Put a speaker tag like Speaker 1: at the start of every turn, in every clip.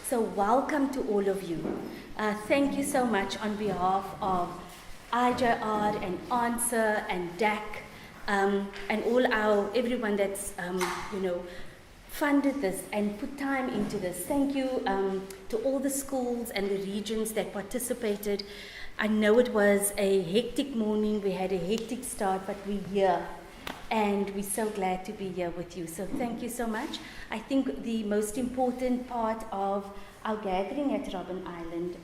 Speaker 1: So welcome to all of you. Thank you so much on behalf of IJR and ARNSA and DAC and everyone that's funded this and put time into this. Thank you to all the schools and the regions that participated. I know it was a hectic morning, we had a hectic start, but we're here and we're so glad to be here with you. So thank you so much. I think the most important part of our gathering at Robben Island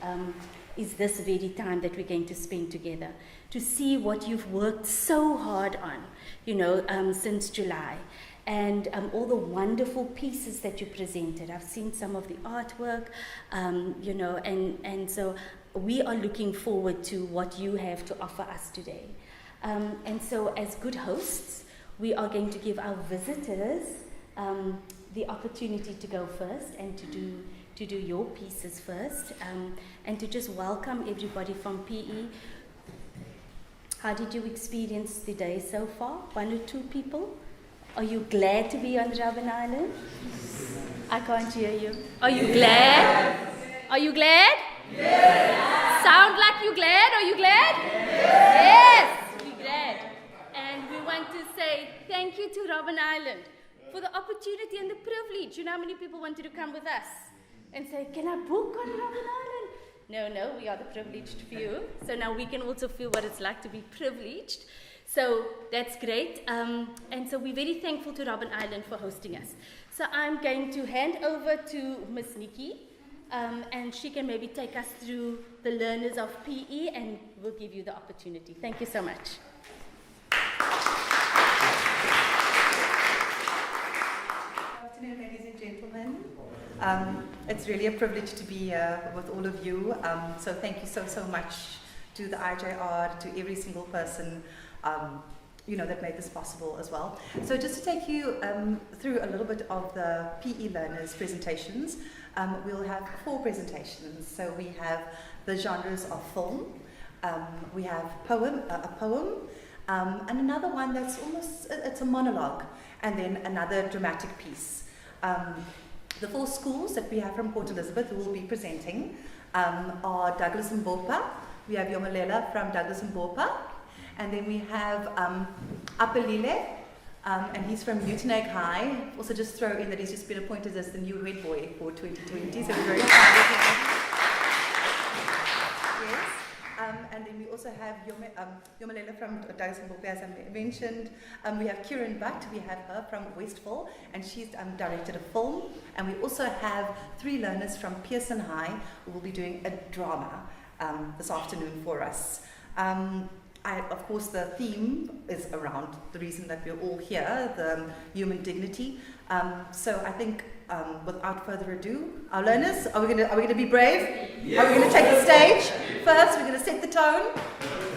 Speaker 1: is this very time that we're going to spend together to see what you've worked so hard on, since July. And all the wonderful pieces that you presented. I've seen some of the artwork, and so we are looking forward to what you have to offer us today. And so as good hosts, we are going to give our visitors the opportunity to go first and to do your pieces first, and to just welcome everybody from PE. How did you experience the day so far? 1 or 2 people? Are you glad to be on Robben Island? I can't hear you. Are you glad? Are you glad? Yes. Sound like you're glad? Are you glad? Yes, we're glad. And we want to say thank you to Robben Island for the opportunity and the privilege. You know how many people wanted to come with us and say, can I book on Robben Island? No, we are the privileged few. So now we can also feel what it's like to be privileged. So that's great. And so we're very thankful to Robben Island for hosting us. So I'm going to hand over to Miss Nikki, and she can maybe take us through the learners of PE, and we'll give you the opportunity. Thank you so much.
Speaker 2: Good afternoon, ladies and gentlemen. It's really a privilege to be here with all of you. So thank you so much to the IJR, to every single person that made this possible as well. So just to take you through a little bit of the PE learners' presentations, we'll have 4 presentations. So we have the genres of film, we have a poem, and another one that's it's a monologue, and then another dramatic piece. The 4 schools that we have from Port Elizabeth who will be presenting are Douglas and Mbopa. We have Yomelela from Douglas and Mbopa. And then we have Apelile, and he's from Newtonegg High. Also just throw in that he's just been appointed as the new head boy for 2020, so we're very proud of him. Yes. And then we also have Yomelela from Douglas and Mbopa, as I mentioned. We have Kieran Butt, we have her from Westville, and she's directed a film. And we also have 3 learners from Pearson High who will be doing a drama this afternoon for us. Of course, the theme is around the reason that we're all here, the human dignity. So I think, without further ado, our learners, are we going to be brave? Yes. Are we going to take the stage first? We're going to set the tone.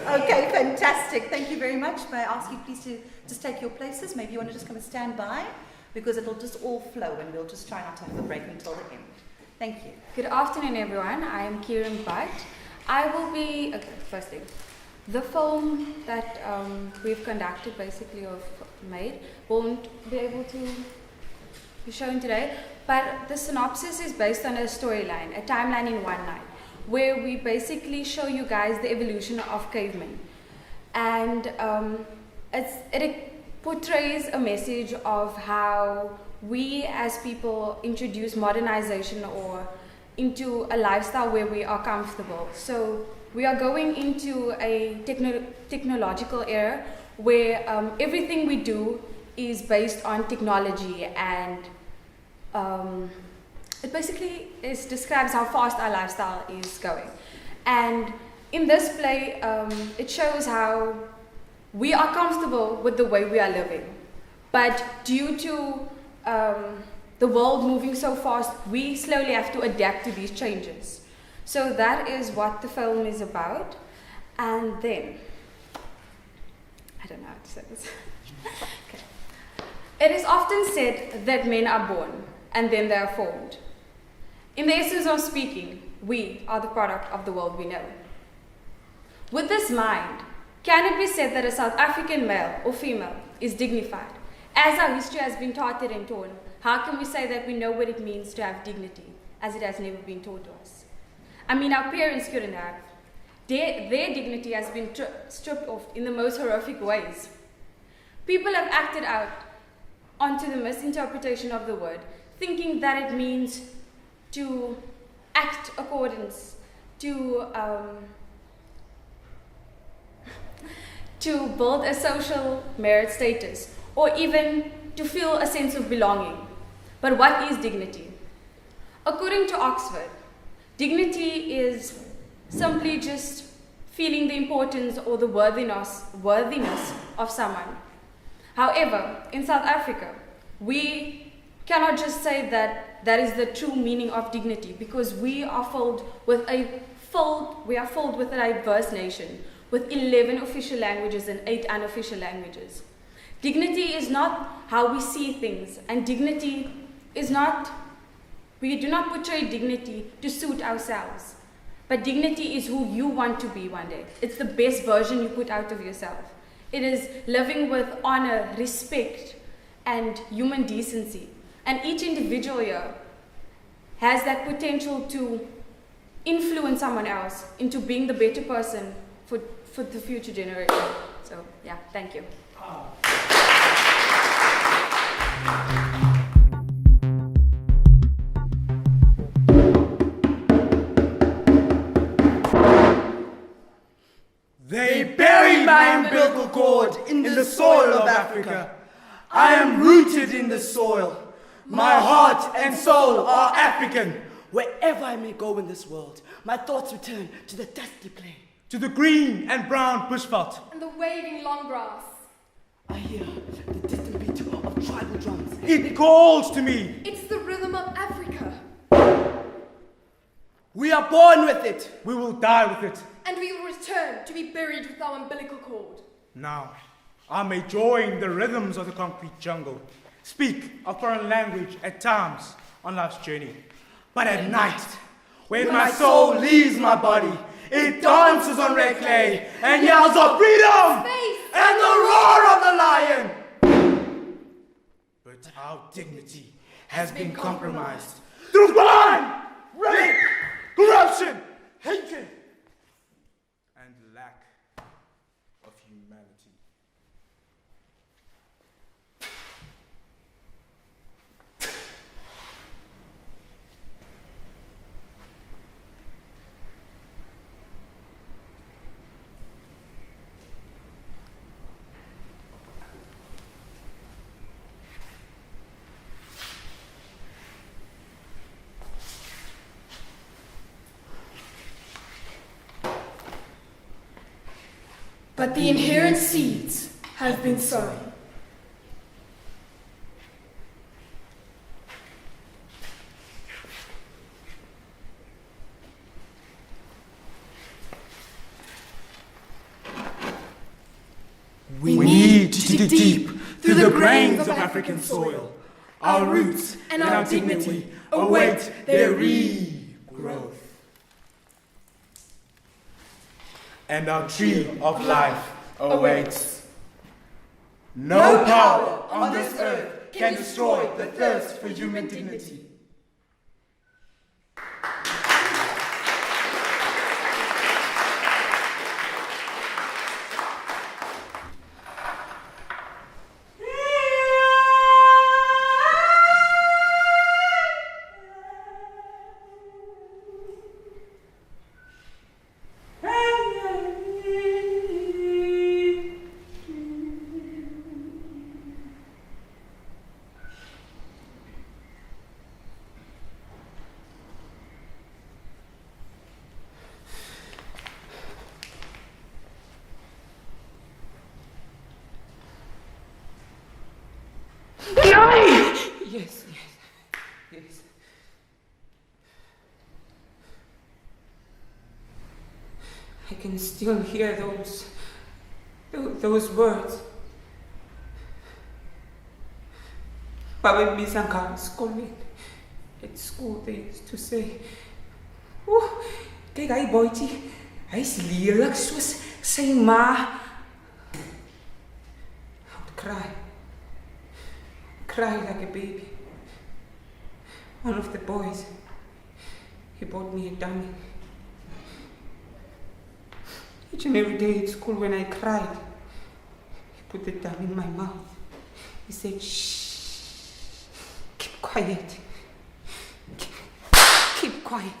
Speaker 2: Okay, fantastic. Thank you very much. May I ask you please to just take your places? Maybe you want to just come and stand by, because it'll just all flow, and we'll just try not to have a break until the end. Thank you.
Speaker 3: Good afternoon, everyone. I am Kieran Butt. I will be first thing. The film that we've conducted, basically, or made, won't be able to be shown today, but the synopsis is based on a storyline, a timeline in one night, where we basically show you guys the evolution of cavemen. And it portrays a message of how we as people introduce modernization or into a lifestyle where we are comfortable. So we are going into a technological era where everything we do is based on technology, and it basically describes how fast our lifestyle is going. And in this play, it shows how we are comfortable with the way we are living, but due to the world moving so fast, we slowly have to adapt to these changes. So that is what the film is about. And then, I don't know how to say this. Okay. It is often said that men are born and then they are formed. In the essence of speaking, we are the product of the world we know. With this mind, can it be said that a South African male or female is dignified? As our history has been tattered and torn, how can we say that we know what it means to have dignity? as it has never been taught to us. I mean, our parents couldn't have. Their dignity has been stripped off in the most horrific ways. People have acted out onto the misinterpretation of the word, thinking that it means to act accordance to build a social merit status, or even to feel a sense of belonging. But what is dignity? According to Oxford, dignity is simply just feeling the importance or the worthiness of someone. However, in South Africa, we cannot just say that that is the true meaning of dignity, because we are filled with a diverse nation with 11 official languages and 8 unofficial languages. Dignity is not how we see things, and dignity is not, we do not portray dignity to suit ourselves. But dignity is who you want to be one day. It's the best version you put out of yourself. It is living with honor, respect, and human decency. And each individual here has that potential to influence someone else into being the better person for the future generation. So, yeah, thank you.
Speaker 4: They buried my umbilical cord in the soil of Africa. I am rooted in the soil. My heart and soul are African. Wherever I may go in this world, my thoughts return to the dusty plain, to the green and brown bushveld,
Speaker 5: and the waving long grass.
Speaker 4: I hear the distant beat of tribal drums. It calls to me.
Speaker 5: It's the rhythm of Africa.
Speaker 4: We are born with it. We will die with it.
Speaker 5: And we will return to be buried with our umbilical cord.
Speaker 6: Now, I may join the rhythms of the concrete jungle, speak a foreign language at times on life's journey. But at night, when my soul leaves my body, it dances on red clay and yells of freedom
Speaker 5: Space.
Speaker 6: and the roar of the lion. But our dignity has been compromised through crime, rape, corruption, hatred, and lack of humanity.
Speaker 5: But the inherent seeds have been sown.
Speaker 6: We need to dig deep through the grains of African soil. Our roots and our dignity await their regrowth. And our tree of life awaits. No power on this earth can destroy the thirst for human dignity.
Speaker 7: Yes. I can still hear those words. Baba Misanka's comment at school, they used to say, "Oh, kyk hy boetjie, hy's lelik soos sy ma." I would cry like a baby. One of the boys He bought me a dummy. Each and every day at school when I cried, he put the dummy in my mouth. He said, shh, keep quiet. Keep quiet.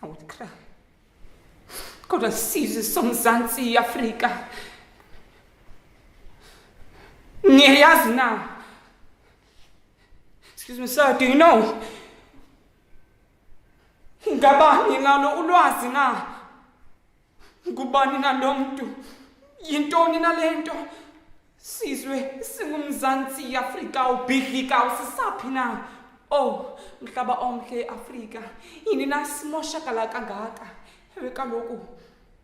Speaker 7: I would cry. Kodwa sizwe somzantsi Afrika. Niyayazi na. Excuse me, sir, do you know? Ngabani nalo ulwazi na? Ngubani nalo mntu? Yintoni nalento? Sizwe singumzantsi Afrika ubhidlika usisaphi na? Oh, mhlaba omhle Afrika. Yini nasimoshakala kangaka? Ewe kaloku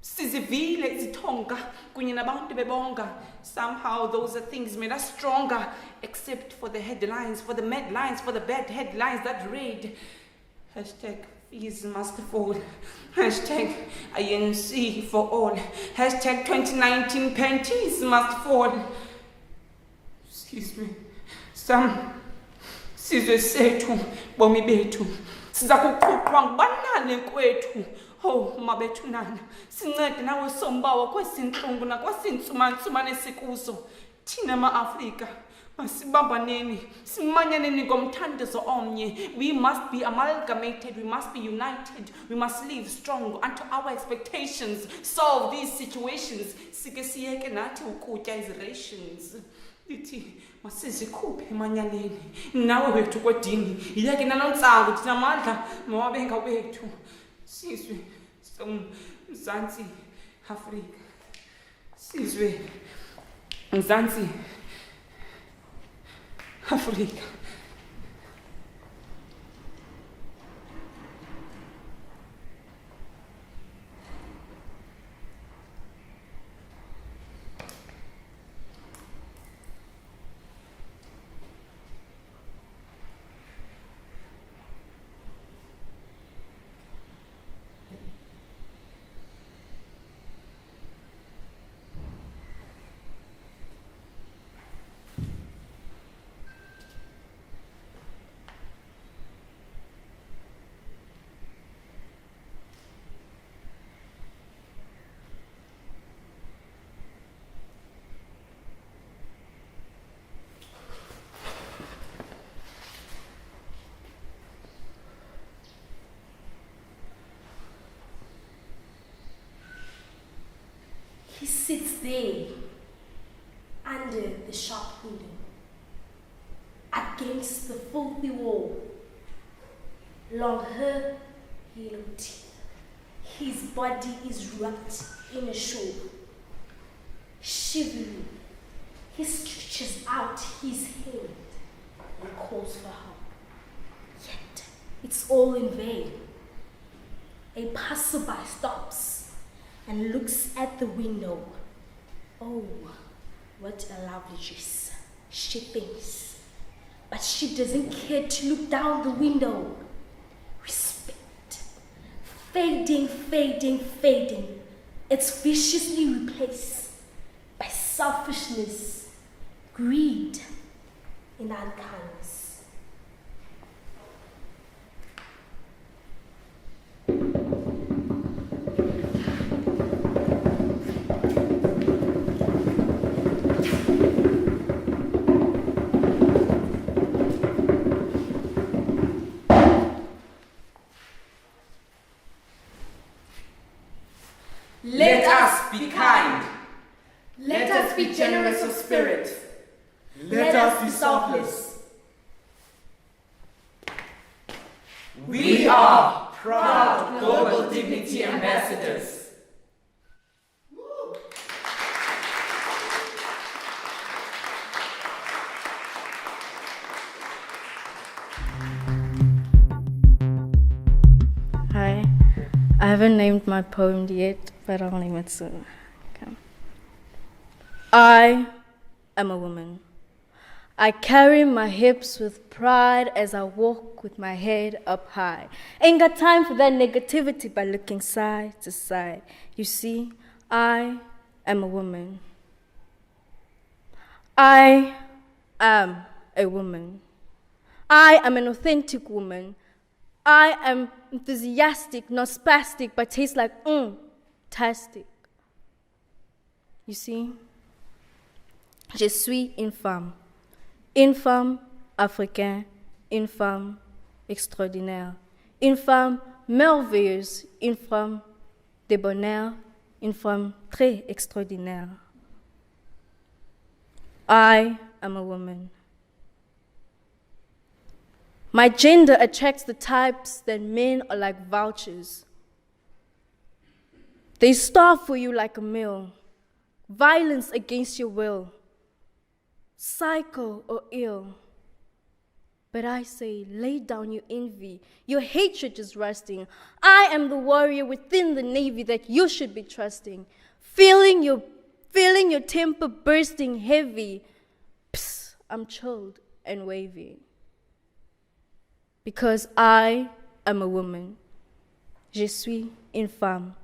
Speaker 7: sizivile izithonga kunye nabantu bebonga. Somehow those are things made us stronger, except for the headlines, for the mad lines, for the bad headlines that read hashtag fees must fall, hashtag INC for all, hashtag 2019 panties must fall. Excuse me. Sizwe sethu bomi bethu siza kuqhuqwa ngubanane kwethu. Oh mabethu nana, sincede nawe sombawa kwesinhlungu nakwasintsuma-ntsumane sikuzo. Thina ma-Afrika masibambaneni, simanyaneni ngomthandazo omnye. We must be amalgamated, we must be united, we must live strong unto our expectations. Solve these situations. Sike siyeke nathi ukutya izirations. Ithi masizikhuphe emanyaneni. Nawe wethu kodini, yeke nalonsango thina amandla mawabenga wethu. Sizwe somzantsi Afrika. Sizwe mzantsi Afrika.
Speaker 1: He sits there under the shop window, against the filthy wall. Long hair, yellow teeth. His body is wrapped in a shawl. Shivering, he stretches out his hand and calls for help. Yet, it's all in vain. A passerby stops and looks at the window. Oh, what a lovely dress, she thinks. But she doesn't care to look down the window. Respect. Fading, fading, fading. It's viciously replaced by selfishness, greed, and unkindness.
Speaker 5: Let us be kind. Let us be generous of spirit.
Speaker 4: Let us be selfless.
Speaker 5: We are proud Global Dignity Ambassadors.
Speaker 8: Hi, I haven't named my poem yet, but I'll name it soon. Okay. I am a woman. I carry my hips with pride as I walk with my head up high. Ain't got time for that negativity by looking side to side. You see, I am a woman. I am a woman. I am an authentic woman. I am enthusiastic, not spastic, but tastes like tastic. You see? Je suis une femme. Une femme africaine, une femme extraordinaire. Une femme merveilleuse, une femme de bonheur, une femme très extraordinaire. I am a woman. My gender attracts the types that men are like vultures. They starve for you like a meal, violence against your will, psycho or ill. But I say, lay down your envy, your hatred is rusting. I am the warrior within the navy that you should be trusting, feeling your temper bursting heavy. Psst, I'm chilled and wavy. Because I am a woman. Je suis une femme.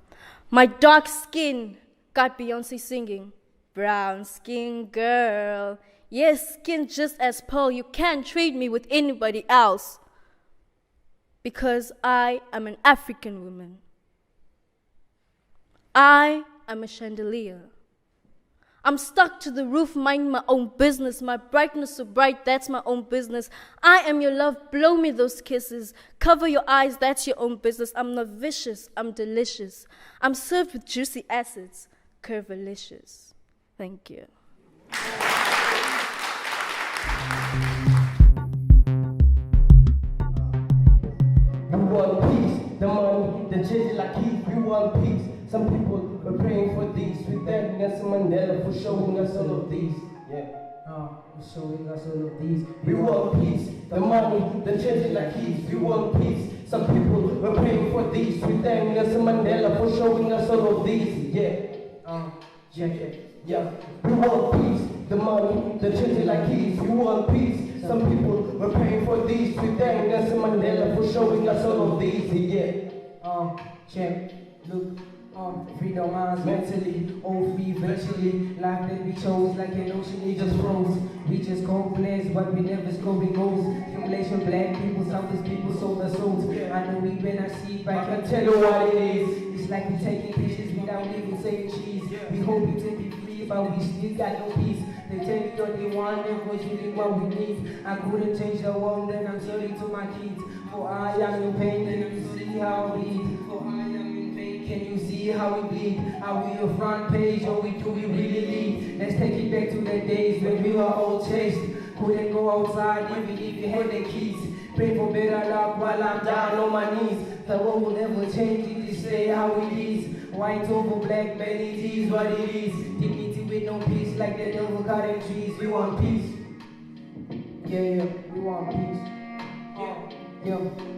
Speaker 8: My dark skin got Beyonce singing. Brown skin girl. Yes, skin just as pearl. You can't trade me with anybody else. Because I am an African woman. I am a chandelier. I'm stuck to the roof, minding my own business. My brightness so bright, that's my own business. I am your love, blow me those kisses. Cover your eyes, that's your own business. I'm not vicious, I'm delicious. I'm served with juicy acids, curvilicious. Thank you.
Speaker 9: We want peace, the money, the change like heat. We want peace. Some people were praying for these. We thank Nelson Mandela for showing us all of these. Showing us all of these. We want peace, the money, the change like heat. We want peace. Some people were praying for these. We thank Nelson Mandela for showing us all of these. We want peace, the money, the change like keys. We want peace. Some people were praying for these. We thank Nelson Mandela for showing us all of these. Look. Freedom minds mentally, all free virtually. Life that we chose like an ocean, it just froze. We just complaints, but we never scoring goals. Accumulation, black people, selfish people, sold their souls. I know we when I see it, but I can tell you what it is. It's like we taking pictures without even saying cheese. We hope you to be free, but we still got no peace. They tell me what they want, and what you think what we need. I couldn't change the world, and I'm sorry to my kids. For I am in pain, and you see how we bleed. For I am in pain, can you see how we bleed? Are we a front page, or do we really lead? Let's take it back to the days when we were all chased. Couldn't go outside even if you had the keys. Pray for better luck while I'm down on my knees. The world will never change if they stay how it is. White over black, man, it is what it is. Dignity with no peace, like the devil cutting trees. We want peace. We want peace.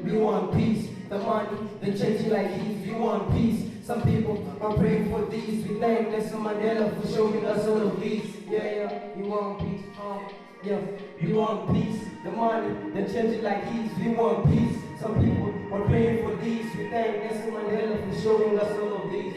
Speaker 9: We want peace. The money, the change like heat. We want peace. Some people are praying for these. We thank Nelson Mandela for showing us all of these. We want peace. We want peace. The money, the change like heat. We want peace. Some people are praying for these. We thank Nelson Mandela for showing us all of these.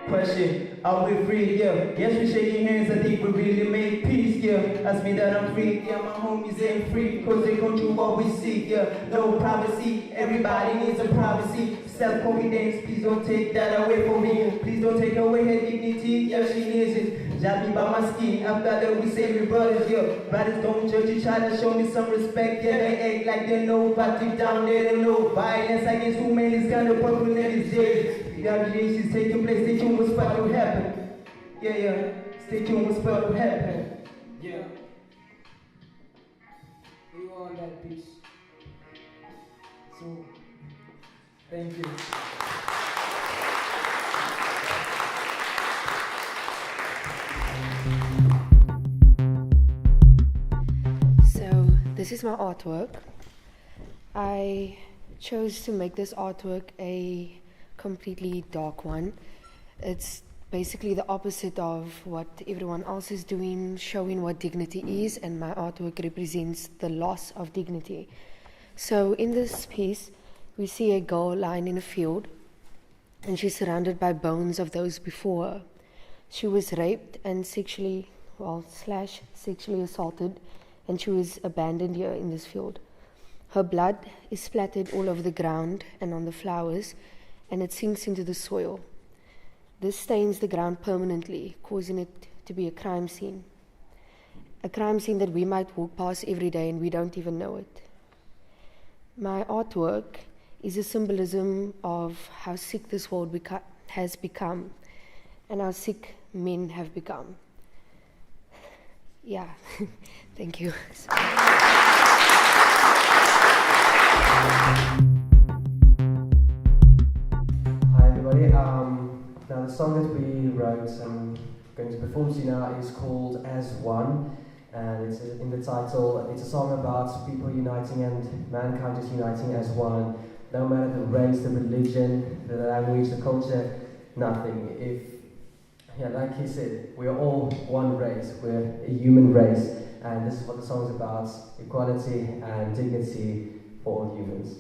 Speaker 9: Question, are we free? Yes, we shaking hands, I think we really make peace, Ask me that I'm free, my homies ain't free, cause they go through what we see, No privacy, everybody needs a privacy. Self-confidence, please don't take that away from me. Please don't take away her dignity, she needs it. Jab me by my skin, after that we say we brothers, Brothers don't judge each other, show me some respect, they act like they know, but deep down they don't know. Violence against women is kind of popular these days. Evaluations taking place, stay tuned, what's about to happen. Stay tuned, what's about to happen. We want that peace. So, thank you.
Speaker 10: So, this is my artwork. I chose to make this artwork a completely dark one. It's basically the opposite of what everyone else is doing, showing what dignity is, and my artwork represents the loss of dignity. So in this piece, we see a girl lying in a field, and she's surrounded by bones of those before her. She was raped and sexually assaulted, and she was abandoned here in this field. Her blood is splattered all over the ground and on the flowers, and it sinks into the soil. This stains the ground permanently, causing it to be a crime scene. A crime scene that we might walk past every day and we don't even know it. My artwork is a symbolism of how sick this world has become and how sick men have become. Yeah, thank you.
Speaker 11: Hi everybody. Now the song that we wrote and going to perform to you now is called As One, and it's in the title. It's a song about people uniting and mankind just uniting as one, no matter the race, the religion, the language, the culture, nothing. Like he said, we are all one race. We're a human race, and this is what the song is about: equality and dignity for all humans.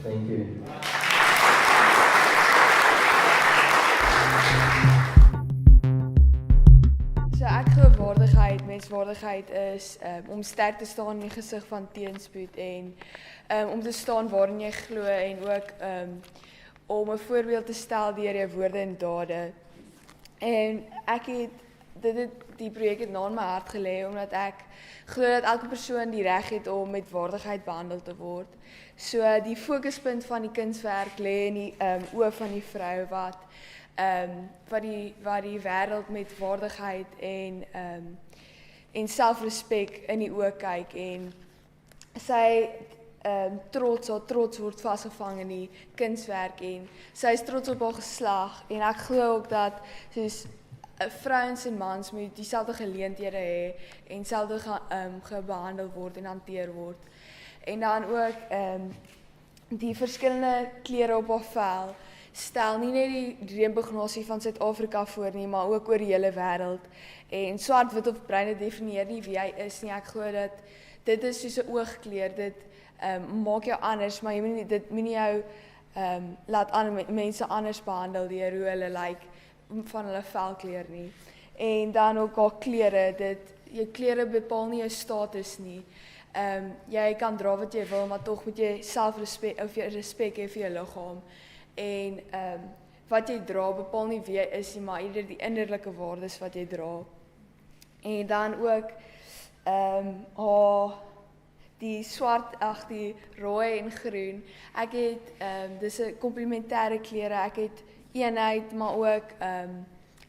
Speaker 11: Thank you.
Speaker 12: So ek glo menswaardigheid is om sterk te staan in die gesig van teenspoed en om te staan waarin jy glo en ook om 'n voorbeeld te stel deur jou woorde en dade. En ek het die projek het na in my hart gelê omdat ek glo dat elke persoon die reg het om met waardigheid behandel te word. So die fokuspunt van die kunswerk lê in die oë van die vrou wat die wêreld met waardigheid en selfrespek in die oë kyk en sy trots word vasgevang in die kunswerk en sy is trots op haar geslag en ek glo ook dat soos vrouens en mans moet dieselfde geleenthede hê en dieselfde behandel word en hanteer word. En dan ook die verskillende kleure op haar vel stel nie net die reënboognasie van Suid-Afrika voor nie, maar ook oor die hele wêreld. En swart, wit of bruin definieer nie wie jy is nie. Ek glo dat dit is soos 'n oogkleur. Dit maak jou anders, maar dit moenie jou laat mense anders behandel deur hoe hulle lyk van hulle velkleur nie. En dan ook haar kleure, jou kleure bepaal nie jou status nie. Jy kan dra wat jy wil, maar tog moet jy selfrespek of jy respek hê vir jou liggaam. En wat jy dra bepaal nie wie jy is nie, maar eerder die innerlike waardes wat jy dra. En dan ook die swart, die rooi en groen. Ek het dis 'n komplementêre kleure. Ek het eenheid, maar ook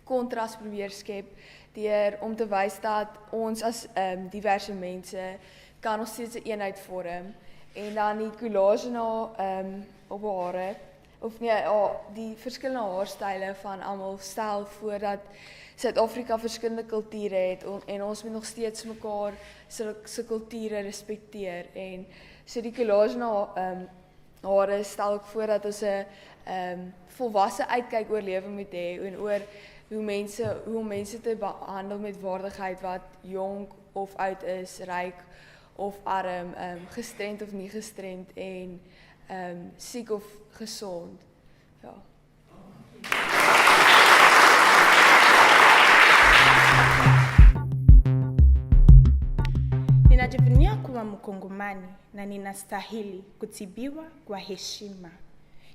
Speaker 12: kontras probeer skep deur om te wys dat ons as diverse mense kan nog steeds 'n eenheid vorm. En dan die collage op hare of nee, die verskillende haarstyle van almal stel voor dat Suid-Afrika verskillende kulture het en ons moet nog steeds mekaar se kulture respekteer. En so die collage hare stel ook voor dat ons 'n volwasse uitkyk oor lewe moet hê en oor hoe mense te behandel met waardigheid wat jonk of oud is, ryk of arm, gestremd of nie gestremd en siek of gesond. Ja.
Speaker 13: Ninajivunia kuwa Mkongomani na ninastahili kutibiwa kwa heshima.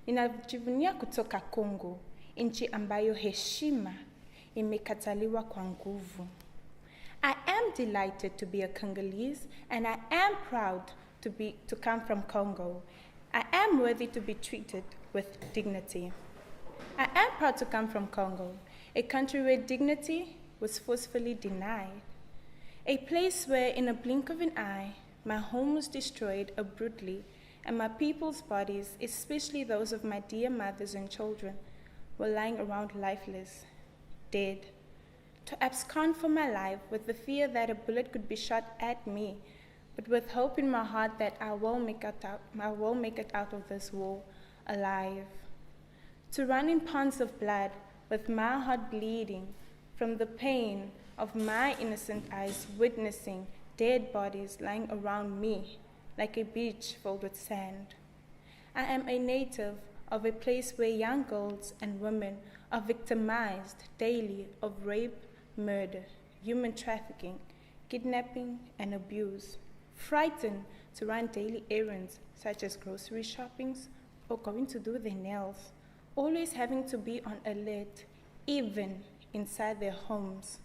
Speaker 13: Ninajivunia kutoka Kongo, nchi ambayo heshima imekataliwa kwa nguvu. I am delighted to be a Congolese and I am proud to come from Congo. I am worthy to be treated with dignity. I am proud to come from Congo, a country where dignity was forcefully denied. A place where in a blink of an eye, my home was destroyed brutally and my people's bodies, especially those of my dear mothers and children, were lying around lifeless, dead. To abscond from my life with the fear that a bullet could be shot at me, but with hope in my heart that I will make it out of this war alive. To run in ponds of blood with my heart bleeding from the pain of my innocent eyes witnessing dead bodies lying around me like a beach filled with sand. I am a native of a place where young girls and women are victimized daily of rape, murder, human trafficking, kidnapping, and abuse, frightened to run daily errands such as grocery shoppings or going to do their nails, always having to be on alert, even inside their homes,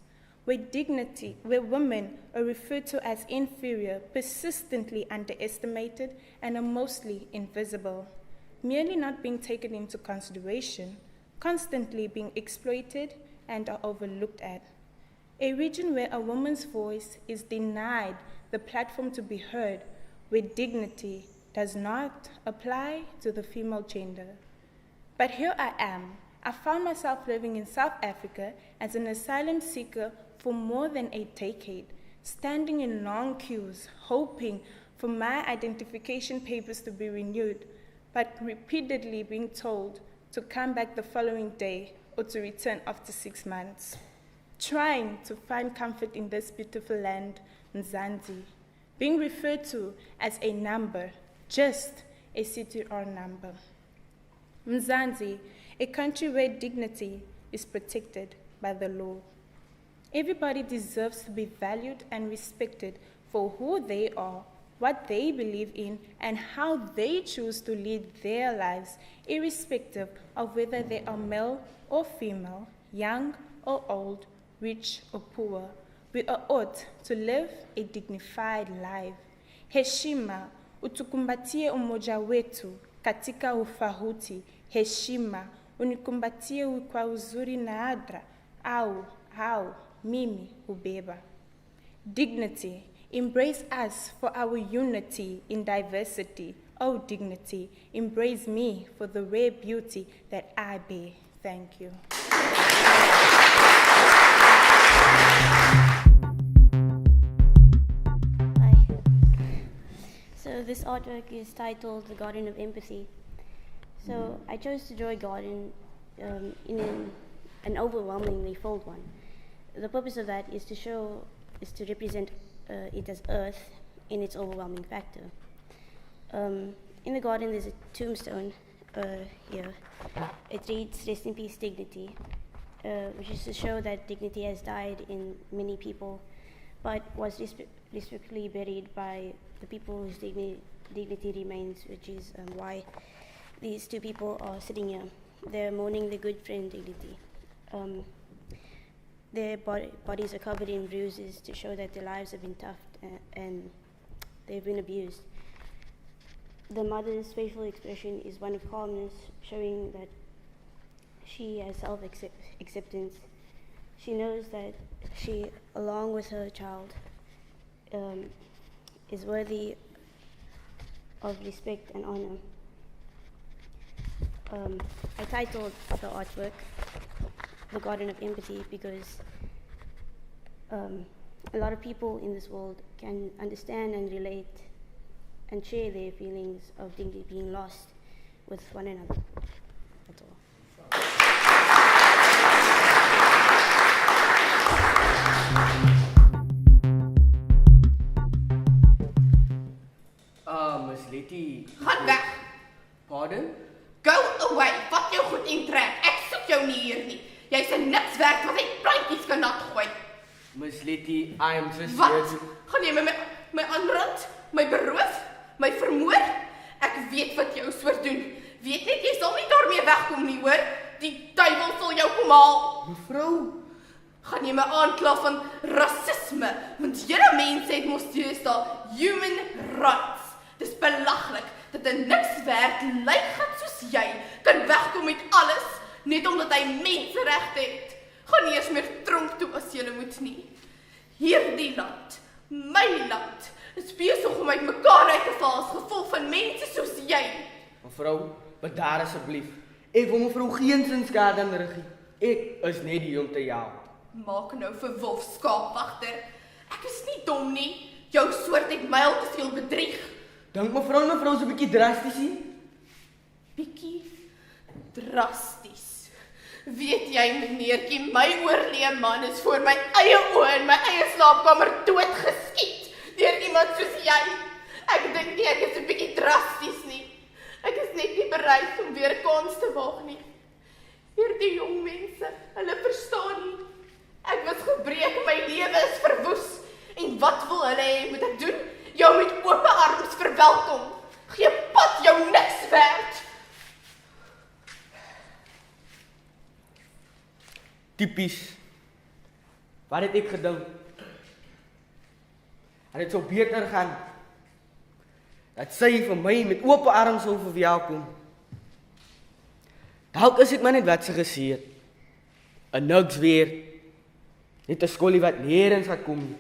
Speaker 13: where women are referred to as inferior, persistently underestimated, and are mostly invisible, merely not being taken into consideration, constantly being exploited and are overlooked at. A region where a woman's voice is denied the platform to be heard, where dignity does not apply to the female gender. But here I am. I found myself living in South Africa as an asylum seeker for more than a decade, standing in long queues, hoping for my identification papers to be renewed, but repeatedly being told to come back the following day or to return after 6 months. Trying to find comfort in this beautiful land, Mzansi, being referred to as a number, just a CTR number. Mzansi, a country where dignity is protected by the law. Everybody deserves to be valued and respected for who they are, what they believe in, and how they choose to lead their lives, irrespective of whether they are male or female, young or old, rich or poor, we are ought to live a dignified life. Heshima, utukumbatie umoja wetu katika ufahuti. Heshima, unikumbatie kwa uzuri na adra, au mimi hubeba. Dignity, embrace us for our unity in diversity. Oh, dignity, embrace me for the rare beauty that I bear. Thank you.
Speaker 14: Hi. So this artwork is titled The Garden of Empathy. So I chose to draw a garden in an overwhelmingly full one. The purpose of that is to represent it as earth in its overwhelming factor. In the garden there's a tombstone here. It reads, "Rest in peace, dignity," which is to show that dignity has died in many people, but was respectfully buried by the people whose dignity remains, which is why these two people are sitting here. They're mourning their good friend dignity. Their bodies are covered in bruises to show that their lives have been tough and they've been abused. The mother's facial expression is one of calmness, showing that she has self-acceptance. She knows that she, along with her child, is worthy of respect and honor. I titled the artwork The Garden of Empathy because a lot of people in this world can understand and relate and share their feelings of dignity being lost with one another. That's all.
Speaker 4: Miss Letty.
Speaker 5: Gaan weg.
Speaker 4: Pardon?
Speaker 5: Go away. Vat jou goed en trek. Ek soek jou nie hier nie. Jy's 'n niks werd wat hy plantjies kan nat gooi.
Speaker 4: Miss Letty, I am just
Speaker 5: Wat?
Speaker 4: here to...
Speaker 5: Gaan jy my aanrand? My beroof? My vermoor? Ek weet wat jou soort doen. Weet net, jy sal nie daarmee wegkom nie, hoor? Die duiwel sal jou kom haal.
Speaker 4: Mevrou,
Speaker 5: gaan jy my aankla van rasisme? Want julle mense het mos deesdae human rights. Dis belaglik dat 'n niks werd leigat soos jy kan wegkom met alles net omdat hy menseregte het. Gaan nie eens meer tronk toe as julle moet nie. Hierdie land, my land, is besig om uitmekaar uit te val as gevolg van mense soos jy.
Speaker 4: mevrou, bedaar asseblief. Ek wil mevrou geensins skade aan riggie. Ek is net hier om te help.
Speaker 5: Maak nou vir wolf skaapwagter. Ek is nie dom nie. Jou soort het my al te veel bedrieg.
Speaker 4: Dink mevrou so 'n bietjie drasties hier?
Speaker 5: Bietjie drasties. Weet jy, meneertjie, my oorlee man is voor my eie oë in my eie slaapkamer doodgeskiet deur iemand soos jy. Ek dink nie ek is 'n bietjie drasties nie. Ek is net nie bereid om weer 'n kans te waag nie. Hierdie jong mense, hulle verstaan nie. Ek was gebreek, my lewe is verwoes. En wat wil hulle hê moet ek doen? Jou met oop arms verwelkom. Gee pad jou niks werd.
Speaker 4: Typies. Wat het ek gedink? En dit sou beter gaan. Dat sy vir my met oop arms sou verwelkom. Dalk is ek maar net wat sy gesê het. 'n Niks weer. Net 'n skoolie wat nêrens gaan kom nie.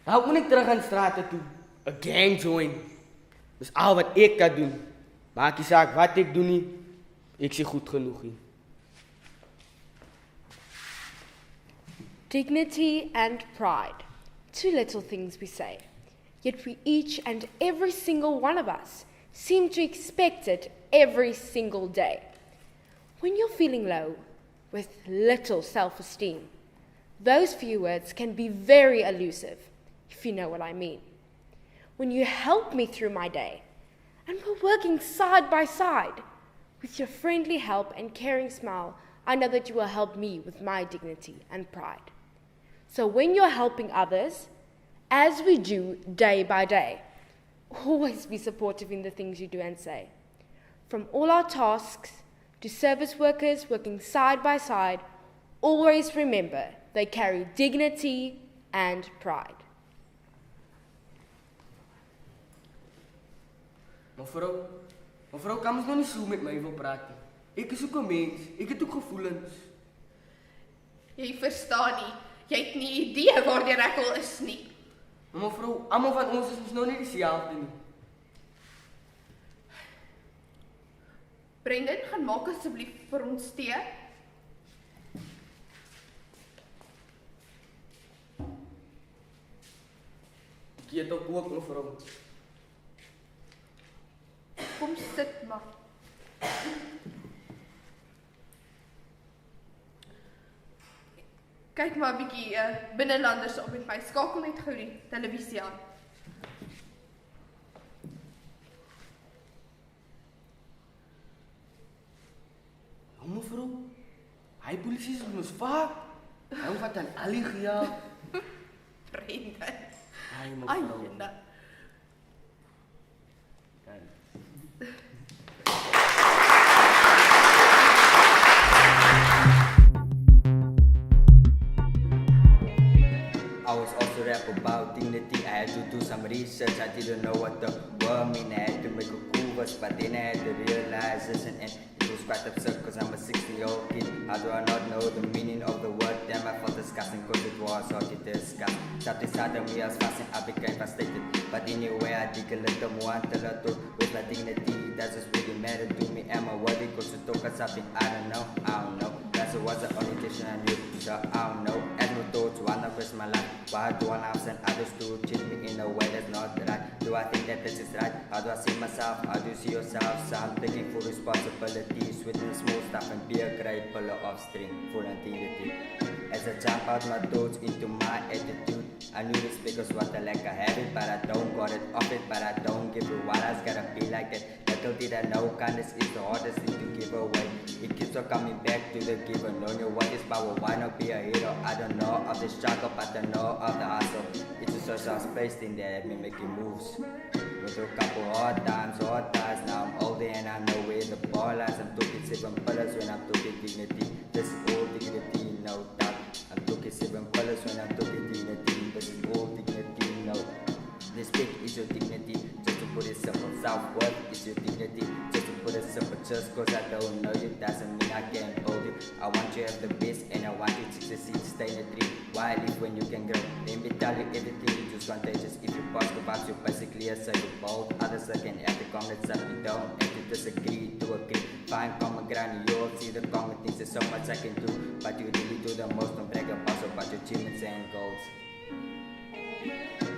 Speaker 4: Dalk moet ek terug aan strate toe. 'n Gang join. Dis al wat ek kan doen. Maak nie saak wat ek doen nie. Ek is goed genoeg nie.
Speaker 10: Dignity and pride. Two little things we say. Yet we each and every single one of us seem to expect it every single day. When you're feeling low, with little self-esteem, those few words can be very elusive, if you know what I mean. When you help me through my day, and we're working side by side, with your friendly help and caring smile, I know that you will help me with my dignity and pride. So when you're helping others, as we do day by day, always be supportive in the things you do and say. From all our tasks to service workers working side by side, always remember
Speaker 8: They carry dignity and pride.
Speaker 15: Mevrou, kan ons nou nie so met my wil praat nie. Ek is ook 'n mens, ek het ook gevoelens.
Speaker 5: Jy verstaan nie, jy het nie idee waar die rekkel is nie.
Speaker 15: Maar mevrou, almal van ons is nou nie dieselfde nie.
Speaker 5: Brendan, gaan maak asseblief vir ons tee.
Speaker 15: Ek eet ook mevrou.
Speaker 5: Kom sit maar. Kyk maar 'n bietjie binnelanders op met my. Skakel net gou die televisie aan.
Speaker 15: Mevrou, hy polisie is ons vaak. Hy vat aan al die gejaag.
Speaker 5: Brendan.
Speaker 15: Ai, mevrou.
Speaker 5: Ai,
Speaker 16: I was also rap about dignity. I had to do some research. I didn't know what the word mean. I had to make a cool verse, but then I had to realize this, and it was quite absurd because I'm a 16-year-old kid. How do I not know the meaning of the word? Damn, I felt disgusting because it was hard to discuss. Something inside of me I was fasting, I became frustrated. But anyway, I dig a little more until I thought with my dignity. Does this really matter to me? Am I worthy? Because to talk about something I don't know. That was the only decision I knew. So I don't know. As no thoughts, wanna waste my life. Why do I send others to treat me in a way that's not right? Do I think that this is right? How do I see myself? How do you see yourself? So I'm taking full responsibilities within small stuff and be a great pillar of strength, full dignity. As I jump out my thoughts into my attitude, I knew respect was what I like, I have it, but I don't got it off it, but I don't give it. Why I gotta be like that? Little did I know kindness is the hardest thing to give away. It keeps on coming back to the giver. Knowing what is power, why not be a hero? I don't know of the struggle, but I know of the hustle. It's a social space thing that had me making moves. With a couple hard times, now I'm older and I know where the ball lies. I'm talking 7 pillars when I'm talking dignity. This is all dignity, no doubt. I'm talking 7 pillars when I'm talking dignity. This is all dignity, no. Respect is your dignity. Just to put it simple, self-worth is your dignity. Just to put it simple, just cause I don't know you doesn't mean I can't hold you. I want you to have the best and I want you to succeed. Stay in the tree. Why live when you can grow? Let me tell you everything is just contagious. If you pass the vibes, you're basically a cycle bold. Others can have the comments up, you don't have to disagree to agree. Find common ground, you'll see the common things. There's so much I can do, but you really do the most. Don't brag about your achievements and goals.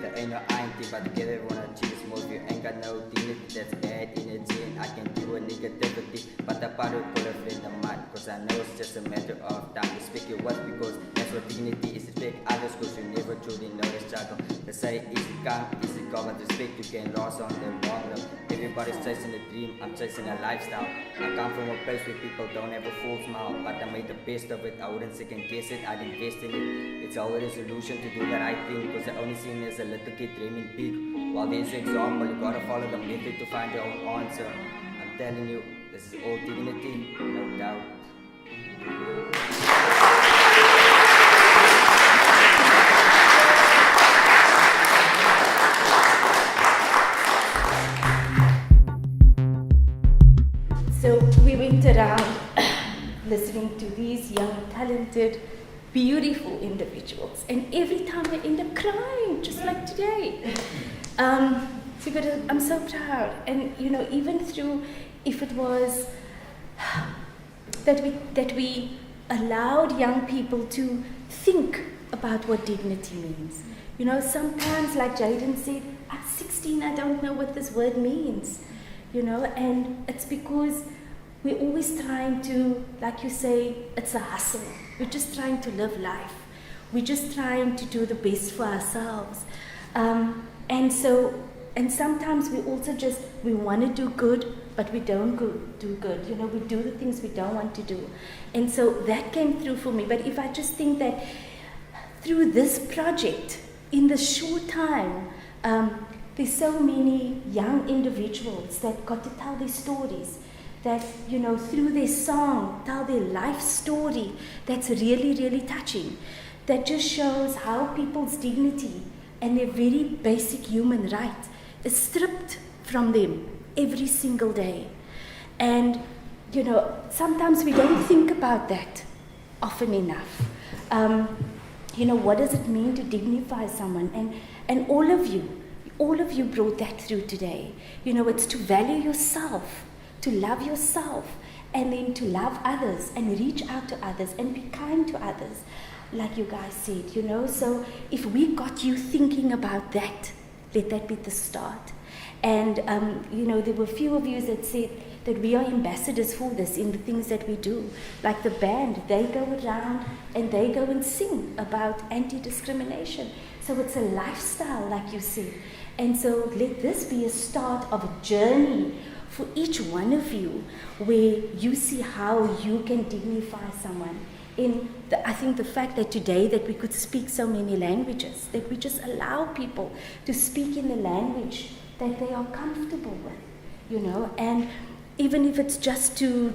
Speaker 16: There ain't no identity, but together everyone achieves more. If you ain't got no dignity, that's bad energy, and I can deal with negativity. But I probably call a friend of mine, cause I know it's just a matter of time. Respect your worth because that's what dignity is. Respect others cause you never truly know the struggle. They say easy come, easy go, but respect you can last on the long run. Everybody's chasing a dream, I'm chasing a lifestyle. I come from a place where people don't have a full smile, but I made the best of it. I wouldn't second guess it, I'd invest in it. It's our resolution to do the right thing, cause the only thing is a little kid dreaming big. While there's an example, you gotta follow the method to find your own answer. I'm telling you, this is all dignity, no doubt.
Speaker 1: So we went around listening to these young, talented, beautiful individuals, and every time I end up crying, just like today. I'm so proud, and even through, if it was that we allowed young people to think about what dignity means. Sometimes, like Jaden said, I'm 16, I don't know what this word means. And it's because we're always trying to, like you say, it's a hustle. We're just trying to live life. We're just trying to do the best for ourselves. And sometimes we also we want to do good, but we don't do good. We do the things we don't want to do. And so that came through for me. But if I just think that through this project, in the short time, there's so many young individuals that got to tell their stories, that, through their song, tell their life story that's really, really touching. that just shows how people's dignity and their very basic human right is stripped from them every single day. And, you know, sometimes we don't think about that often enough. You know, what does it mean to dignify someone? And all of you brought that through today. You know, it's to value yourself, to love yourself, and then to love others and reach out to others and be kind to others, like you guys said, you know. So if we got you thinking about that, let that be the start. And, you know, there were a few of you that said that we are ambassadors for this in the things that we do. Like the band, they go around and they go and sing about anti-discrimination. So it's a lifestyle, like you said. And so let this be a start of a journey for each one of you, where you see how you can dignify someone. I think the fact that today that we could speak so many languages, that we just allow people to speak in the language that they are comfortable with, you know, and even if it's just to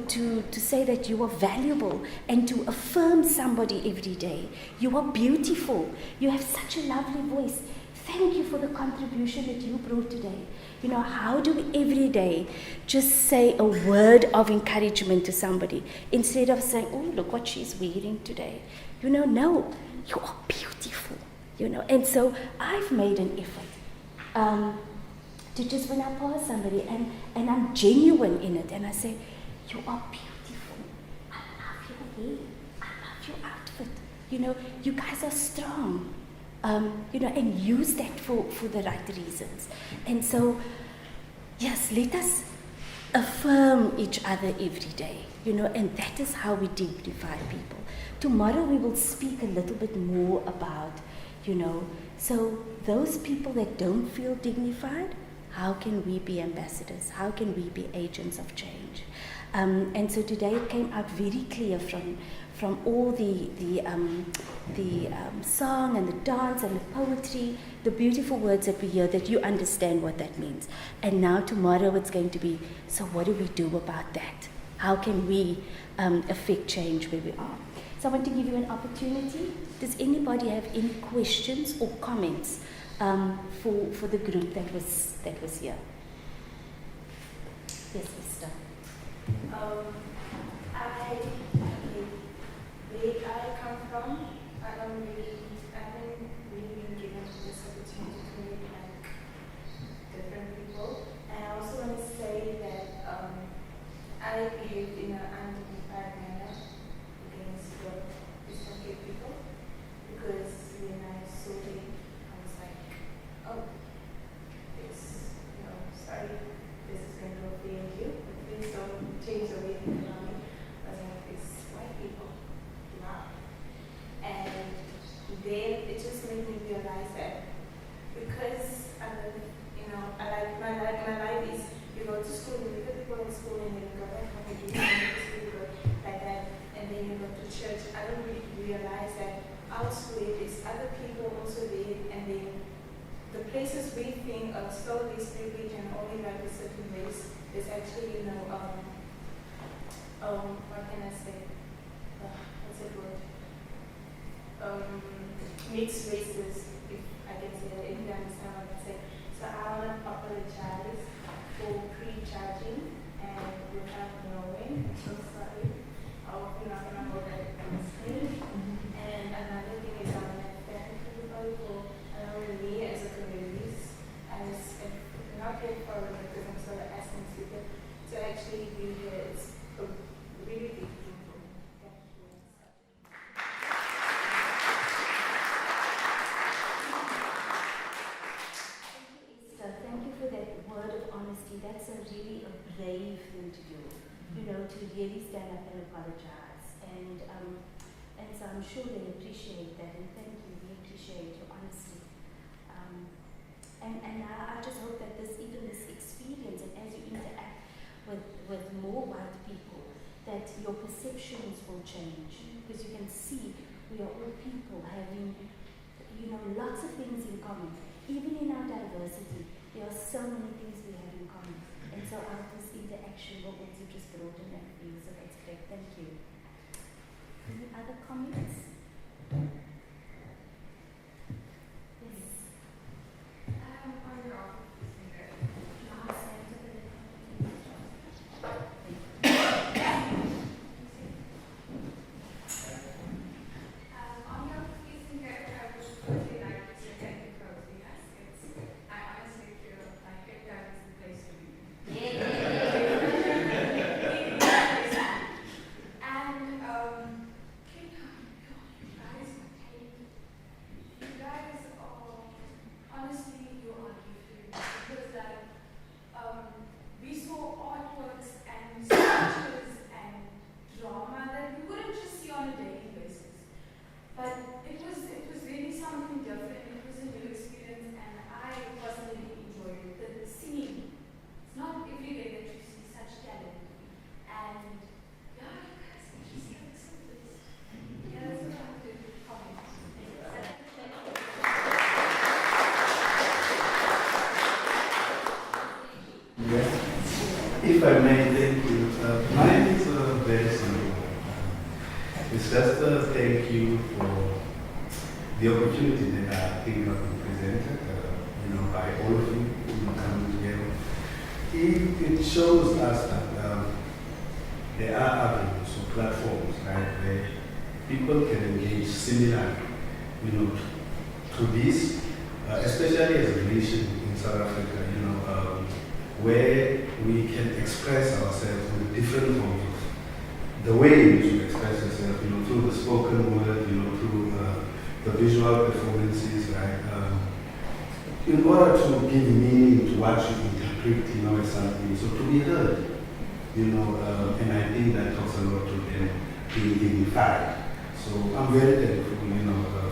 Speaker 1: say that you are valuable and to affirm somebody every day. You are beautiful. You have such a lovely voice. Thank you for the contribution that you brought today. You know, how do we every day just say a word of encouragement to somebody instead of saying, oh, look what she's wearing today. You know, no, you are beautiful, you know. And so I've made an effort to just when I pass somebody and I'm genuine in it and I say, you are beautiful. I love your hair. I love your outfit. You know, you guys are strong. You know, and use that for the right reasons. And so, yes, let us affirm each other every day, you know, and that is how we dignify people. Tomorrow we will speak a little bit more about, you know, so those people that don't feel dignified, how can we be ambassadors? How can we be agents of change? And so today it came out very clear from all the song and the dance and the poetry, the beautiful words that we hear, that you understand what that means. And now tomorrow it's going to be, so what do we do about that? How can we affect change where we are? So I want to give you an opportunity. Does anybody have any questions or comments for the group that was here? Yes, Esther.
Speaker 17: Where I come from, I haven't really been given this opportunity to meet like different people. And I also want to say that I behaved in an undignified manner against the disabled people, because when I saw them, I was like, oh, it's, you know, sorry, this is going to offend you, but please don't change the way you think about me. I was like, it's white people. And then it just made me realize that because you know, my life is, you go to school, you look at people in school, and then you go back home, you do something like that, and then you go to church. I don't really realize that elsewhere there's other people also there, and then the places we think are so this privilege and only like a certain race is actually, you know, what can I say? What's the word? Mixed races, if I can say that, if you understand what I say. So I want to apologize for prejudging and without knowing. I'm so sorry. I hope you're not going to hold that against me. And another thing is I want to thank everybody for allowing me as a community, as not here for because I'm sort of asking people to actually be here. It's a really big thing for me.
Speaker 1: Thank you for that word of honesty. That's really a brave thing to do, you know, to really stand up and apologize. And so I'm sure they appreciate that, and thank you. We appreciate your honesty. And I just hope that this experience, and as you interact with more white people, that your perceptions will change, because you can see we are all people having, you know, lots of things in common. Even in our diversity, there are so many things we have in common. And so out of this interaction will also just broaden that view. So that's great. Thank you. Any other comments?
Speaker 18: If I may, thank you. Mine is very simple. It's just a thank you for the opportunity that I think has been presented, by all of you, coming together. It shows us that there are avenues or platforms, right, where people can engage similarly, to this, especially as a nation in South Africa, where we can express ourselves in different forms of the way you should express yourself, through the spoken word, through the visual performances, right? In order to give meaning to what you interpret, as something, so to be heard, and I think that talks a lot to them being dignified. So I'm very thankful,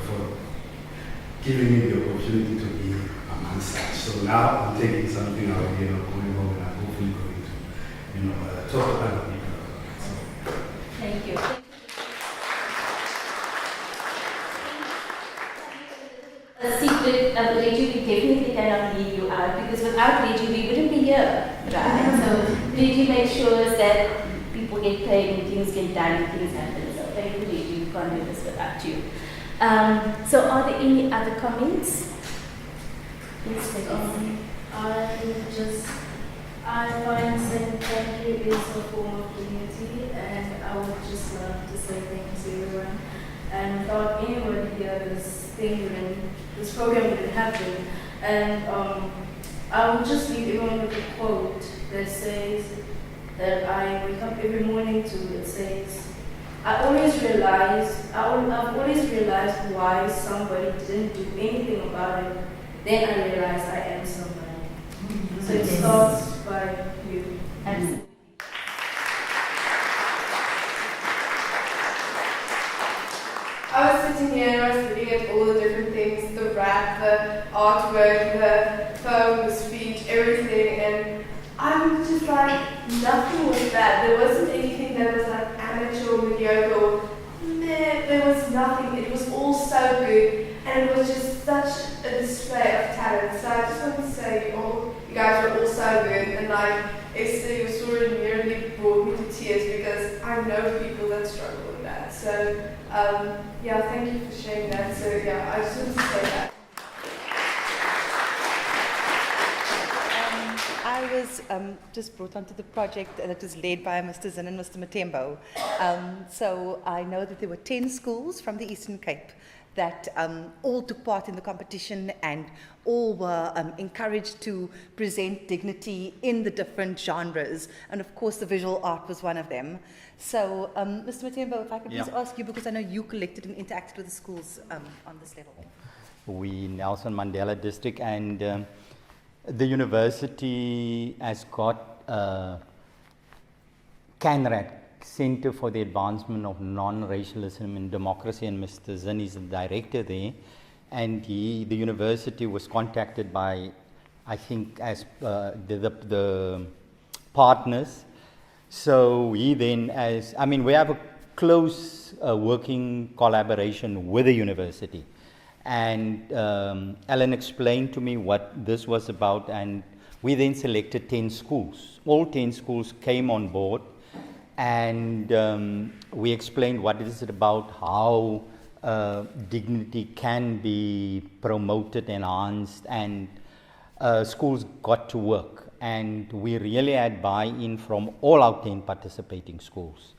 Speaker 18: for giving me the opportunity to be amongst that. So now I'm taking something out here, going home, and I'm hopefully going to, talk to other people about it. So.
Speaker 1: Thank you. A secret, Reju, we definitely cannot leave you out, because without Reju we wouldn't be here, right? So Reju makes sure that people get paid and things get done and things happen. So thank you, Reju. We can't do this without you. So are there any other comments?
Speaker 8: I find saying thank you is a form of dignity, and I would just love to say thank you to everyone. And without anyone here, this program wouldn't happen. And I would just leave everyone with a quote that says, that I wake up every morning to. It says, I've always realized why somebody didn't do anything about it. Then I realized I am somebody. So it starts by you.
Speaker 1: Absolutely.
Speaker 5: I was sitting here and I was looking at all the different things, the rap, the artwork, the poem, the speech, everything, and I'm just like, nothing was bad. There wasn't anything that was like amateur or mediocre or meh, there was nothing. It was all so good, and it was just such a display of talent. So I just want to say, you guys were all so good, and like, Esther, your story nearly brought me to tears because I know people that struggle with that. So, yeah, thank you for sharing that. So, yeah, I just want to say that.
Speaker 2: I was just brought onto the project that was led by Mr. Zinn and Mr. Matembo. So I know that there were 10 schools from the Eastern Cape that all took part in the competition and all were encouraged to present dignity in the different genres. And of course, the visual art was one of them. So, Mr. Matembo, if I could please ask you, because I know you collected and interacted with the schools on this level.
Speaker 16: We, Nelson Mandela District, and the university has got CANRAD, Center for the Advancement of Non-Racialism and Democracy, and Mr. Zinn is the director there. And the university was contacted by, I think, as the partners. So he then, we have a close working collaboration with the university. And Alan explained to me what this was about, and we then selected 10 schools. All 10 schools came on board, and we explained what it is about, how dignity can be promoted, enhanced, and schools got to work. And we really had buy-in from all our 10 participating schools.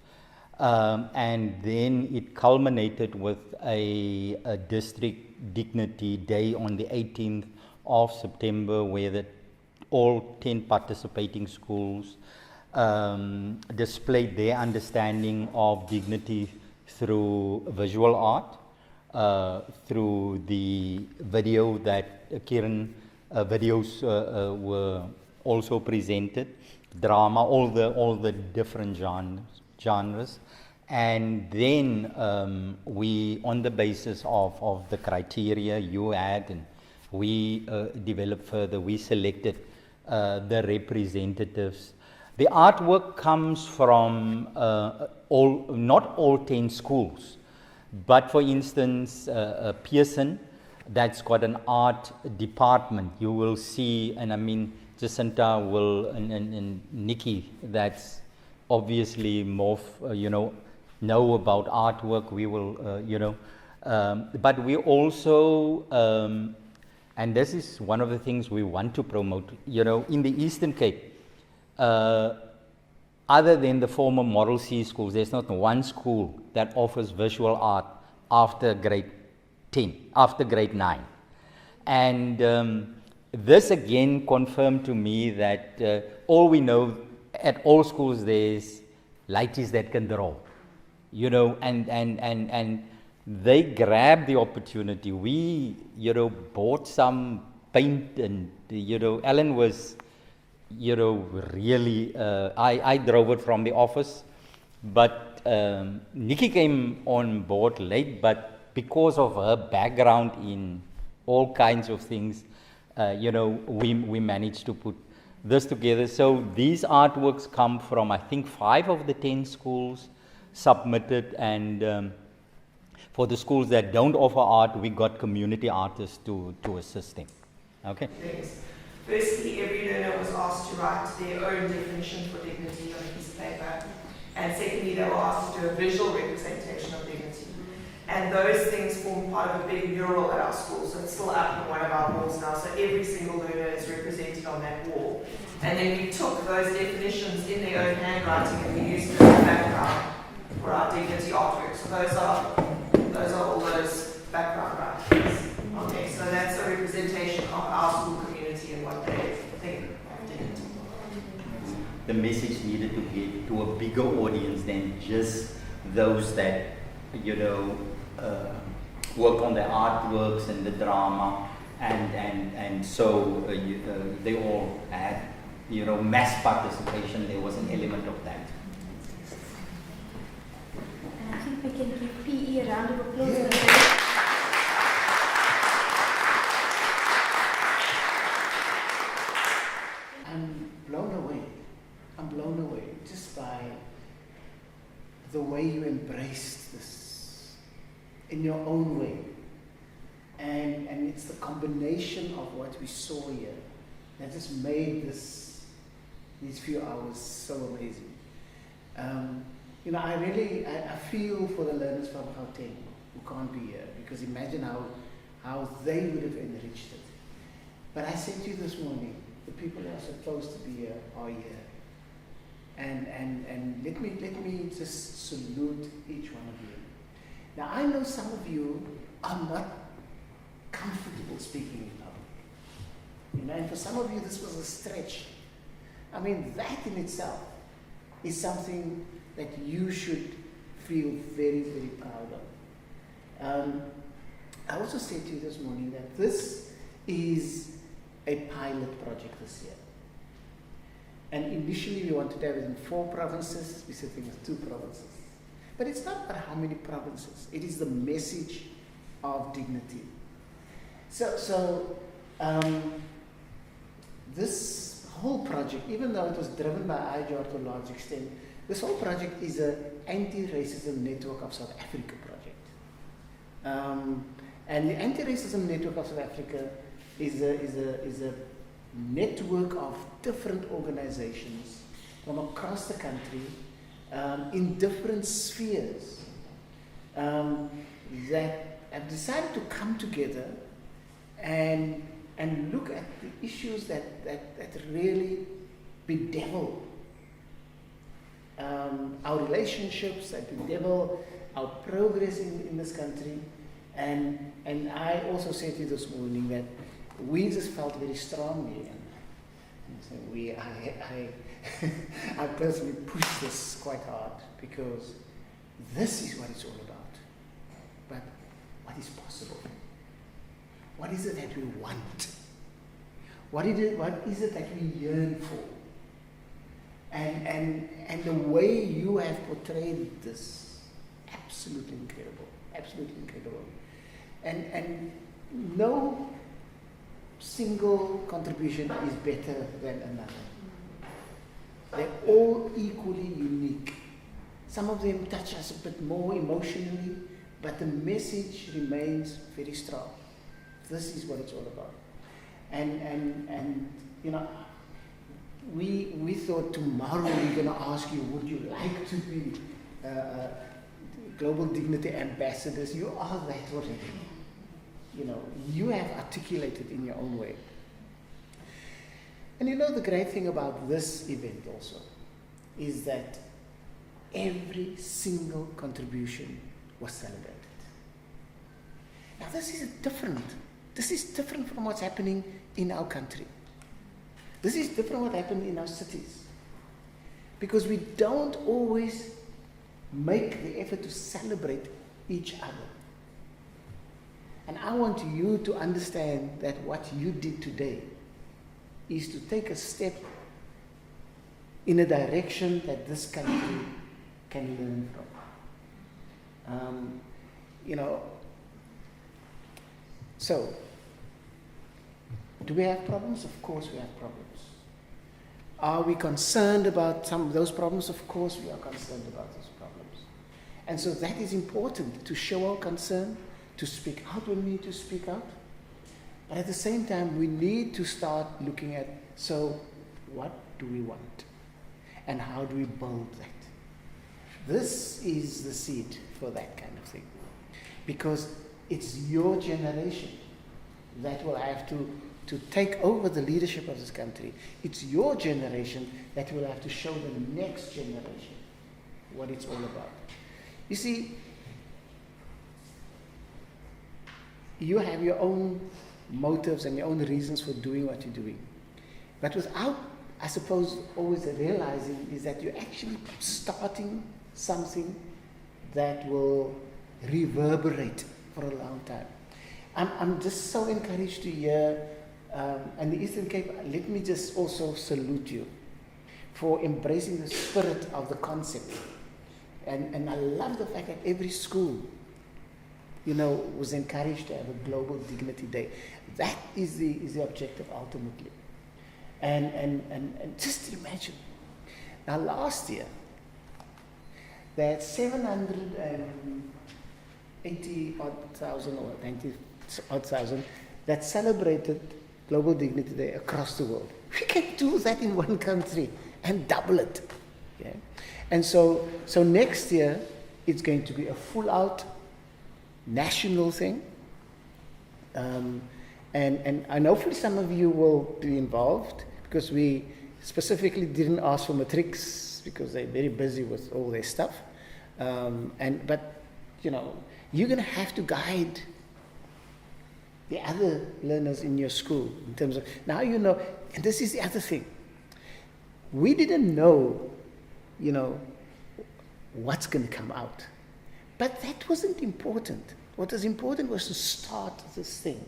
Speaker 16: And then it culminated with a district dignity day on the 18th of September, where all 10 participating schools displayed their understanding of dignity through visual art, through the video that Kiran videos were also presented, drama, all the different genres. And then we, on the basis of the criteria you had, and we developed further, we selected the representatives. The artwork comes from not all 10 schools, but for instance, Pearson, that's got an art department. You will see, and
Speaker 19: Jacinta, Will, and Nikki, that's obviously more, know about artwork. We will, but we also, and this is one of the things we want to promote, in the Eastern Cape, other than the former Model C schools, there's not one school that offers visual art after grade 10, after grade 9. And this again confirmed to me that all we know at all schools there's lighties that can draw, and they grabbed the opportunity. We, bought some paint, and, Alan was, really, I drove it from the office, but Nikki came on board late, but because of her background in all kinds of things, we managed to put this together. So these artworks come from, I think, 5 of the 10 schools submitted, and for the schools that don't offer art, we got community artists to assist them. Okay?
Speaker 20: Thanks. Firstly, every learner was asked to write their own definition for dignity on a piece of paper. And secondly, they were asked to do a visual representation of dignity. And those things form part of a big mural at our school, so it's still up on one of our walls now, so every single learner is represented on that wall. And then we took those definitions in their own handwriting and we used them as a background for our dignity artwork. So those are all those background writings on there. So that's a representation of our school community and what they think of dignity.
Speaker 19: The message needed to get to a bigger audience than just those that, work on the artworks and the drama, and so they all had, mass participation. There was an element of that.
Speaker 1: And I think we can give PE a round of applause.
Speaker 21: Yeah. I'm blown away just by the way you embraced this in your own way. And it's the combination of what we saw here that just made these few hours so amazing. I feel for the learners from Gauteng who can't be here, because imagine how they would have enriched it. But I said to you this morning, the people who are supposed to be here are here. And let me just salute each one of you. Now I know some of you are not comfortable speaking in public. And for some of you this was a stretch. I mean, that in itself is something that you should feel very, very proud of. I also said to you this morning that this is a pilot project this year. And initially we wanted to have it in 4 provinces, we're sitting with 2 provinces. But it's not about how many provinces, it is the message of dignity. So this whole project, even though it was driven by IJR to a large extent, this whole project is an Antiracism Network of South Africa project. And the Antiracism Network of South Africa is a network of different organizations from across the country in different spheres that have decided to come together and look at the issues that really bedevil our relationships, that bedevil our progress in this country. And I also said to you this morning that we just felt very strongly, and I personally pushed this quite hard, because this is what it's all about. But what is possible? What is it that we want? What is it that we yearn for? And the way you have portrayed this, absolutely incredible, absolutely incredible. And no single contribution is better than another. They're all equally unique. Some of them touch us a bit more emotionally, but the message remains very strong. This is what it's all about. And we thought tomorrow we're going to ask you, would you like to be Global Dignity Ambassadors? You are that already. You know, you have articulated in your own way. And you know the great thing about this event also is that every single contribution was celebrated. Now this is different from what's happening in our country. This is different from what happened in our cities. Because we don't always make the effort to celebrate each other. And I want you to understand that what you did today is to take a step in a direction that this country can learn from. You know, so, do we have problems? Of course we have problems. Are we concerned about some of those problems? Of course we are concerned about those problems. And so that is important, to show our concern, to speak out when we need to speak out. But at the same time, we need to start looking at, so what do we want? And how do we build that? This is the seed for that kind of thing. Because it's your generation that will have to take over the leadership of this country. It's your generation that will have to show the next generation what it's all about. You see, you have your own motives and your own reasons for doing what you're doing. But without, I suppose, always realizing is that you're actually starting something that will reverberate for a long time. I'm just so encouraged to hear, and the Eastern Cape, let me just also salute you for embracing the spirit of the concept. And I love the fact that every school, you know, was encouraged to have a Global Dignity Day. That is the objective ultimately. And just imagine, now last year, they had 780,000 or 90,000 that celebrated Global Dignity Day across the world. We can do that in one country and double it. Okay? And so next year, it's going to be a full-out national thing. And hopefully some of you will be involved, because we specifically didn't ask for matrics because they're very busy with all their stuff. But you know, you're going to have to guide the other learners in your school in terms of, now you know, and this is the other thing. We didn't know, you know, what's going to come out. But that wasn't important. What was important was to start this thing.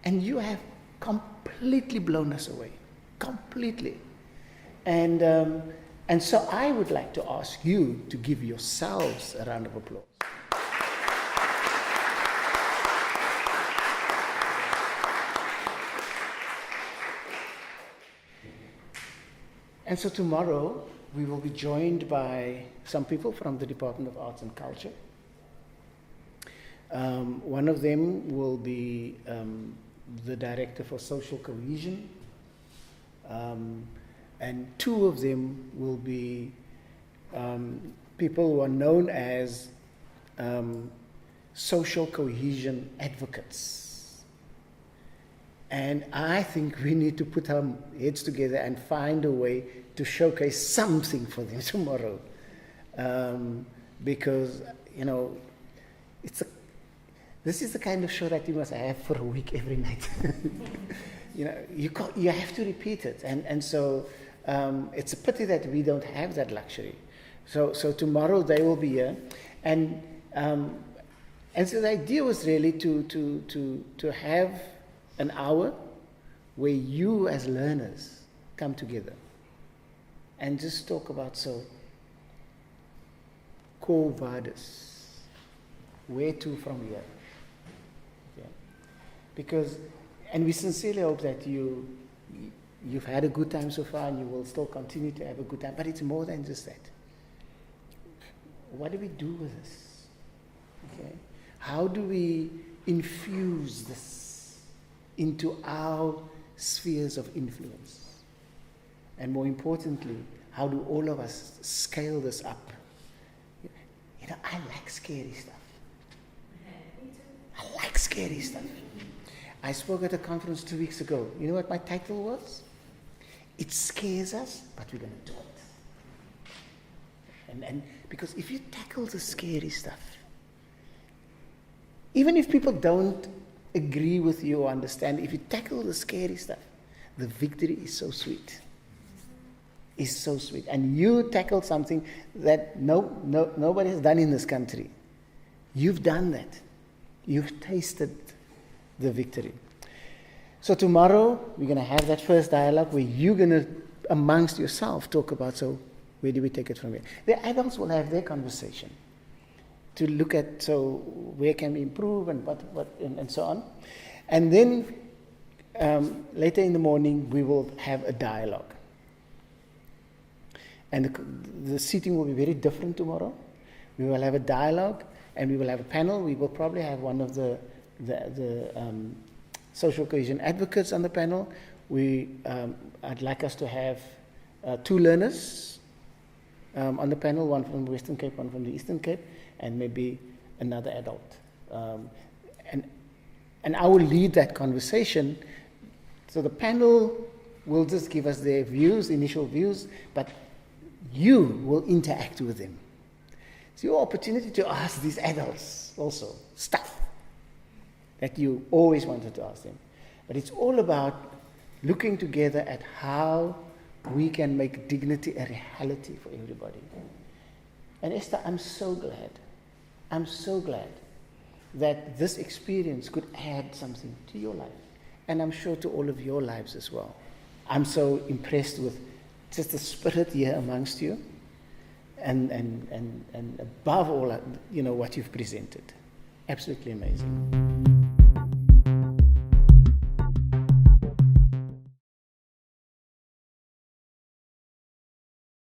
Speaker 21: And you have completely blown us away. Completely. And so I would like to ask you to give yourselves a round of applause. And so tomorrow we will be joined by some people from the Department of Arts and Culture. One of them will be the Director for Social Cohesion, and two of them will be people who are known as social cohesion advocates. And I think we need to put our heads together and find a way to showcase something for them tomorrow. Because, you know, this is the kind of show that you must have for a week every night. You know, you have to repeat it. And so it's a pity that we don't have that luxury. So tomorrow they will be here. And so the idea was really to have an hour where you as learners come together and just talk about core values, where to from here. Okay. Because, and we sincerely hope that you've had a good time so far and you will still continue to have a good time, but it's more than just that. What do we do with this? Okay. How do we infuse this into our spheres of influence? And more importantly, how do all of us scale this up? You know, I like scary stuff. I like scary stuff. I spoke at a conference 2 weeks ago. You know what my title was? It scares us, but we're going to do it. And because if you tackle the scary stuff, even if people don't agree with you or understand, if you tackle the scary stuff, the victory is so sweet. Is so sweet. And you tackled something that nobody has done in this country. You've done that. You've tasted the victory. So tomorrow, we're going to have that first dialogue where you're going to, amongst yourself, talk about, so where do we take it from here? The adults will have their conversation to look at, so where can we improve and what and so on. And then later in the morning, we will have a dialogue. And the seating will be very different tomorrow. We will have a dialogue and we will have a panel. We will probably have one of the social cohesion advocates on the panel. I'd like us to have 2 learners on the panel, one from the Western Cape, one from the Eastern Cape, and maybe another adult. And I will lead that conversation. So the panel will just give us their views, initial views, but you will interact with them. It's your opportunity to ask these adults also stuff that you always wanted to ask them. But it's all about looking together at how we can make dignity a reality for everybody. And Esther, I'm so glad that this experience could add something to your life. And I'm sure to all of your lives as well. I'm so impressed with just the spirit here amongst you, and above all, you know, what you've presented. Absolutely amazing.